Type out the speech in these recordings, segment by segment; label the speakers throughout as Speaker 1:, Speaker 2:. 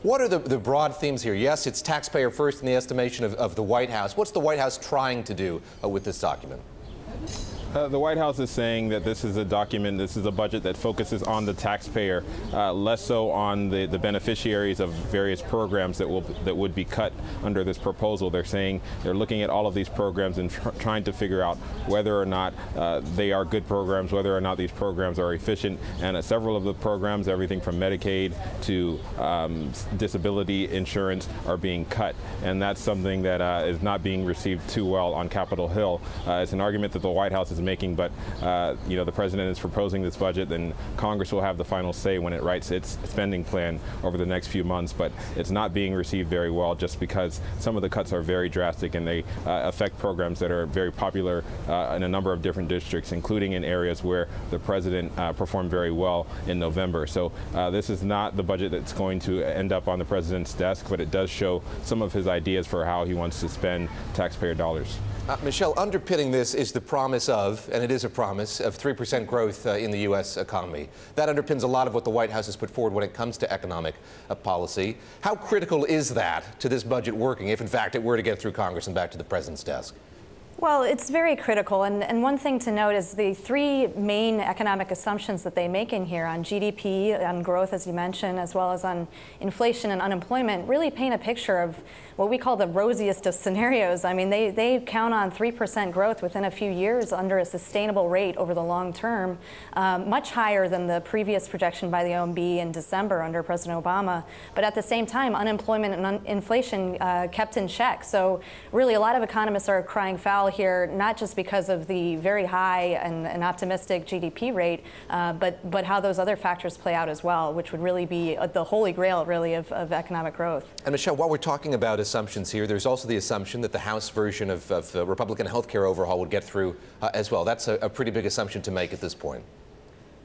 Speaker 1: What are the broad themes here? Yes, it's taxpayer first in the estimation of the White House. What's the White House trying to do with this document?
Speaker 2: The White House is saying that this is a document, this is a budget that focuses on the taxpayer, less so on the beneficiaries of various programs that would be cut under this proposal. They're saying they're looking at all of these programs and trying to figure out whether or not they are good programs, whether or not these programs are efficient. And several of the programs, everything from Medicaid to disability insurance, are being cut. And that's something that is not being received too well on Capitol Hill. It's an argument that the White House is making, but the president is proposing this budget, and Congress will have the final say when it writes its spending plan over the next few months. But it's not being received very well, just because some of the cuts are very drastic and they affect programs that are very popular in a number of different districts, including in areas where the president performed very well in November. So this is not the budget that's going to end up on the president's desk, but it does show some of his ideas for how he wants to spend taxpayer dollars.
Speaker 1: Michelle, underpinning this is the promise of, and it is a promise, of 3% growth in the U.S. economy. That underpins a lot of what the White House has put forward when it comes to economic policy. How critical is that to this budget working, if in fact it were to get through Congress and back to the president's desk?
Speaker 3: Well, it's very critical, and one thing to note is the three main economic assumptions that they make in here on GDP, on growth, as you mentioned, as well as on inflation and unemployment, really paint a picture of what we call the rosiest of scenarios. I mean, they count on 3% growth within a few years under a sustainable rate over the long term, much higher than the previous projection by the OMB in December under President Obama. But at the same time, unemployment and inflation kept in check. So really, a lot of economists are crying foul here, not just because of the very high and optimistic GDP rate, but how those other factors play out as well, which would really be the holy grail, really, of economic growth.
Speaker 1: And Michelle, while we're talking about assumptions here, there's also the assumption that the House version of the Republican health care overhaul would get through as well. That's a pretty big assumption to make at this point.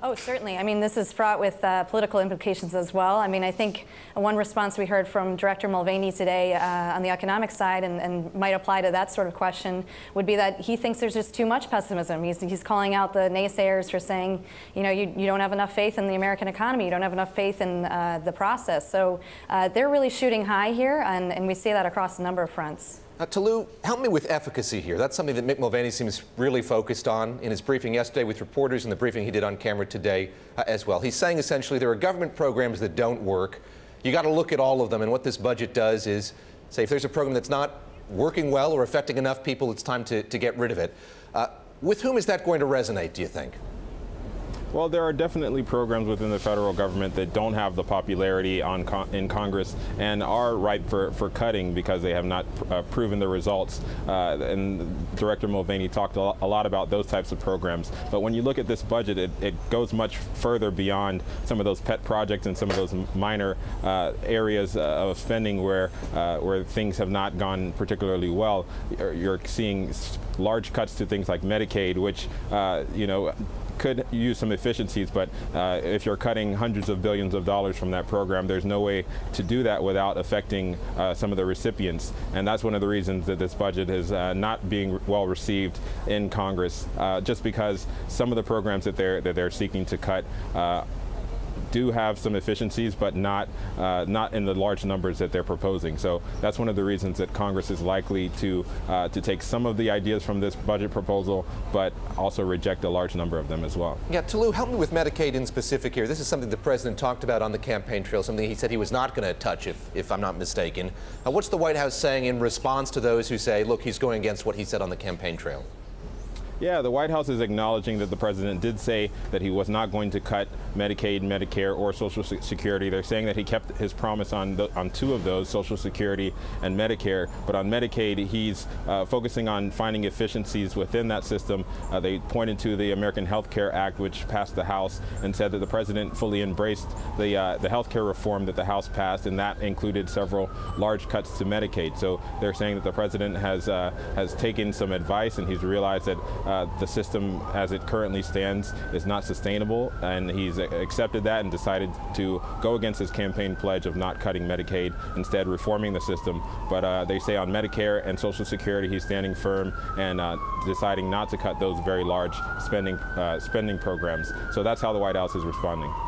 Speaker 3: Oh, certainly. I mean, this is fraught with political implications as well. I mean, I think one response we heard from Director Mulvaney today on the economic side, and might apply to that sort of question, would be that he thinks there's just too much pessimism. He's calling out the naysayers for saying, you don't have enough faith in the American economy, you don't have enough faith in the process. So they're really shooting high here, and we see that across a number of fronts.
Speaker 1: Toluse, help me with efficacy here. That's something that Mick Mulvaney seems really focused on in his briefing yesterday with reporters and the briefing he did on camera today as well. He's saying essentially there are government programs that don't work. You got to look at all of them, and what this budget does is say if there's a program that's not working well or affecting enough people, it's time to get rid of it. With whom is that going to resonate, do you think?
Speaker 2: Well, there are definitely programs within the federal government that don't have the popularity in Congress and are ripe for cutting because they have not proven the results. And Director Mulvaney talked a lot about those types of programs. But when you look at this budget, it goes much further beyond some of those pet projects and some of those minor areas of spending where things have not gone particularly well. You're seeing large cuts to things like Medicaid, which, could use some efficiencies, but if you're cutting hundreds of billions of dollars from that program, there's no way to do that without affecting some of the recipients. And that's one of the reasons that this budget is not being well received in Congress, just because some of the programs that they're seeking to cut do have some efficiencies, but not in the large numbers that they're proposing. So that's one of the reasons that Congress is likely to take some of the ideas from this budget proposal, but also reject a large number of them as well.
Speaker 1: Yeah, Toluse, help me with Medicaid in specific here. This is something the president talked about on the campaign trail, something he said he was not going to touch, if I'm not mistaken. What's the White House saying in response to those who say, look, he's going against what he said on the campaign trail?
Speaker 2: Yeah, the White House is acknowledging that the president did say that he was not going to cut Medicaid, Medicare, or Social Security. They're saying that he kept his promise on two of those, Social Security and Medicare. But on Medicaid, he's focusing on finding efficiencies within that system. They pointed to the American Health Care Act, which passed the House, and said that the president fully embraced the health care reform that the House passed, and that included several large cuts to Medicaid. So they're saying that the president has taken some advice, and he's realized that the system as it currently stands is not sustainable, and he's accepted that and decided to go against his campaign pledge of not cutting Medicaid, instead reforming the system. But they say on Medicare and Social Security he's standing firm and deciding not to cut those very large spending programs. So that's how the White House is responding.